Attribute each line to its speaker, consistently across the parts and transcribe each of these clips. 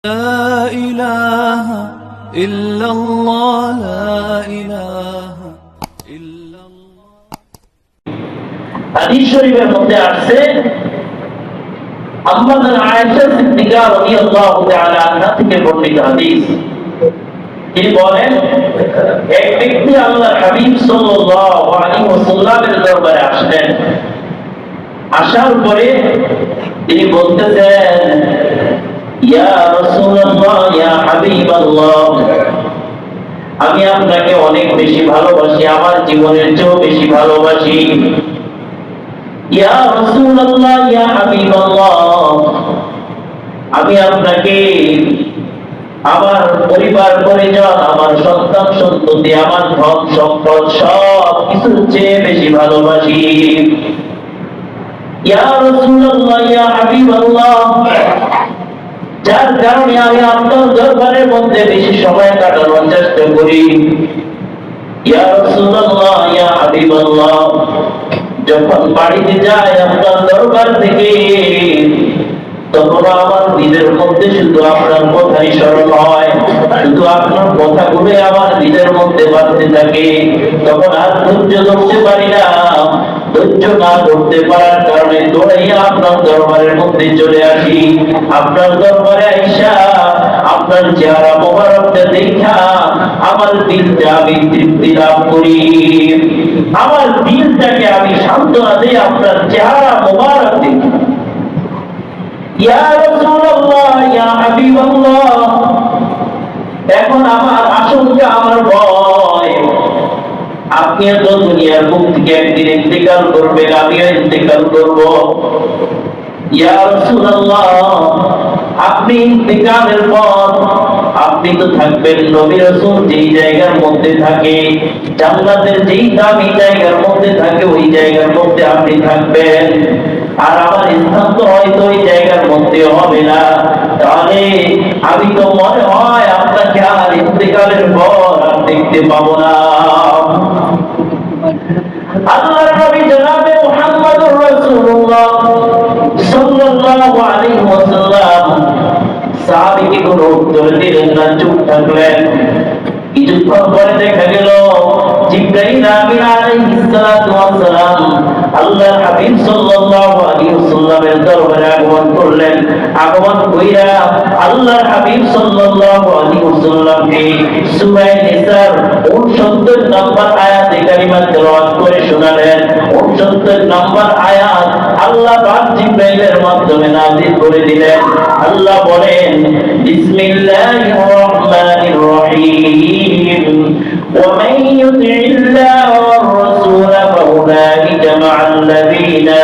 Speaker 1: لا إله إلا الله لا إله إلا الله
Speaker 2: হাদিস শরীফের মধ্যে আসছে আম্মাজান আয়েশা সিদ্দিকা রাদিয়াল্লাহু তাআলা আনহা থেকে বর্ণিত হাদিস। তিনি বলেন, এক ব্যক্তি আল্লাহর হাবিব সাল্লাল্লাহু আলাইহি ওয়াসাল্লামের দরবারে আসলেন। আসার পরে তিনি বলতেছেন, ইয়া রাসূলুল্লাহ, ইয়া হাবিবাল্লাহ, আমি আপনাকে অনেক বেশি ভালোবাসি, আমার জীবনের চেয়েও বেশি ভালোবাসি। ইয়া রাসূলুল্লাহ, ইয়া হাবিবাল্লাহ, আমি আপনাকে আমার পরিবার পরিজন, আমার সন্তান সন্ততি, আমার ধন সম্পদ সব কিছুর চেয়ে বেশি ভালোবাসি। ইয়া রাসূলুল্লাহ, ইয়া হাবিবাল্লাহ, যার কারণে আমি আপনার দরবারের মধ্যে বেশি সময় কাটানোর চেষ্টা করি। ইয়া রাসূলুল্লাহ, ইয়া হাবিবাল্লাহ, যখন বাড়িতে যাই আপনার দরবার থেকে, তখন আমার নিজের মধ্যে শুধু আপনার কথাই স্মরণ হয়, শুধু আপনার কথাগুলো আমার নিজের মধ্যে বাড়তে থাকে। তখন আর ধৈর্য ধরতে পারি না, ধৈর্য না ধরতে পারার কারণে দৌড়াইয়া আপনার দরবারের মধ্যে চলে আসি। আপনার দরবারে আইসা আপনার চেহারা মোবারকটা দেখা আমার দিলটা আমি তৃপ্তি লাভ করি, আমার দিলটাকে আমি সান্ত্বনা দিই আপনার চেহারা মোবারক দেখি। ইয়া রাসূলুল্লাহ, ইয়া হাবিবাল্লাহ, এখন আমার আশঙ্কা, আমার ভয়, আপনি তো দুনিয়ার বুক থেকে একদিন ইন্তেকাল করবেন, আমিও ইন্তেকাল করব। ইয়া রাসূলুল্লাহ, আপনি ইন্তেকালের পর আপনি তো থাকবেন নবী রাসূল যেই জায়গার মধ্যে থাকে, জান্নাতের যেই দামি জায়গার মধ্যে থাকে, ওই জায়গার মধ্যে আপনি থাকবেন। আর আমার স্থান তো হয়তো ওই জায়গার মধ্যে হবে না। তাহলে আমি তো মনে হয় আপনাকে আর ইন্তেকালের পর আর দেখতে পাবো না। আল্লাহর নবী জনাবে মুহাম্মদুর রাসূলুল্লাহ সাল্লাল্লাহু আলাইহি ওয়াসাল্লাম সাহাবীকে কোনো উত্তর দিলেন না, চুপ থাকলেন। কিছুক্ষণ পরে দেখা গেল জিবরাইল আমিন আলাইহিস সালাতু ওয়াস সালাম আল্লাহর হাবিব সাল্লাল্লাহু আলাইহি ওয়াসাল্লামের দরবারে আগমন করলেন। আগমন কইরা আল্লাহর হাবিব সাল্লাল্লাহু আলাইহি ওয়াসাল্লামকে সূরা নিসার 69 নম্বর আয়াতে কারিমা তেলাওয়াত করে শোনালেন। 69 নম্বর আয়াত আল্লাহ পাক জিবরাইলের মাধ্যমে নাযিল করে দিলেন। আল্লাহ বলেন, বিসমিল্লাহির রহমানির রহিম, ওয়া মান ইউতি'িল্লাহ ওয়ার রাসূল ফাউলাইকা মা'আল লাযীনা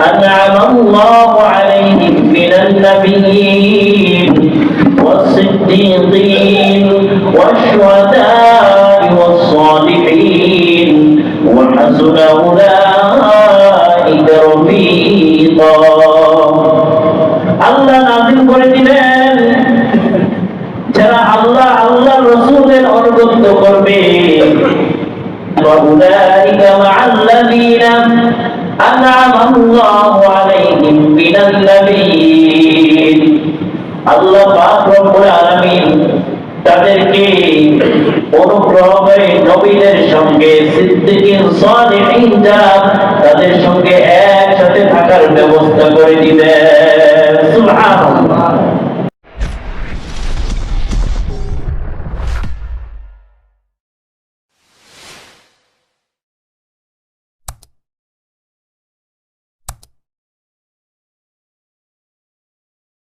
Speaker 2: আন'আমা আল্লাহু আলাইহিম মিনান নাবিয়্যিন ওয়াস-সিদ্দীকিন ওয়াশ-শুহাদা'i ওয়াস-সালিহিন ওয়া হাসুনা উলাইকা রাফীকা। আল্লাহ নাযিল করে দিলেন, যারা আল্লাহ আল্লাহর রাসূলের অনুগত করবে, ফাউলাইকা মা'আল লাযীনা আন'আমা আল্লাহু আলাইহিম মিনান নাবিয়্যিন। আল্লাহ পাক রব্বুল আলামিন তাদেরকে অনুগ্রহ করে নবীদের সঙ্গে, সিদ্দিকিন, সালিহিন যারা তাদের সঙ্গে একসাথে থাকার ব্যবস্থা করে দিবেন।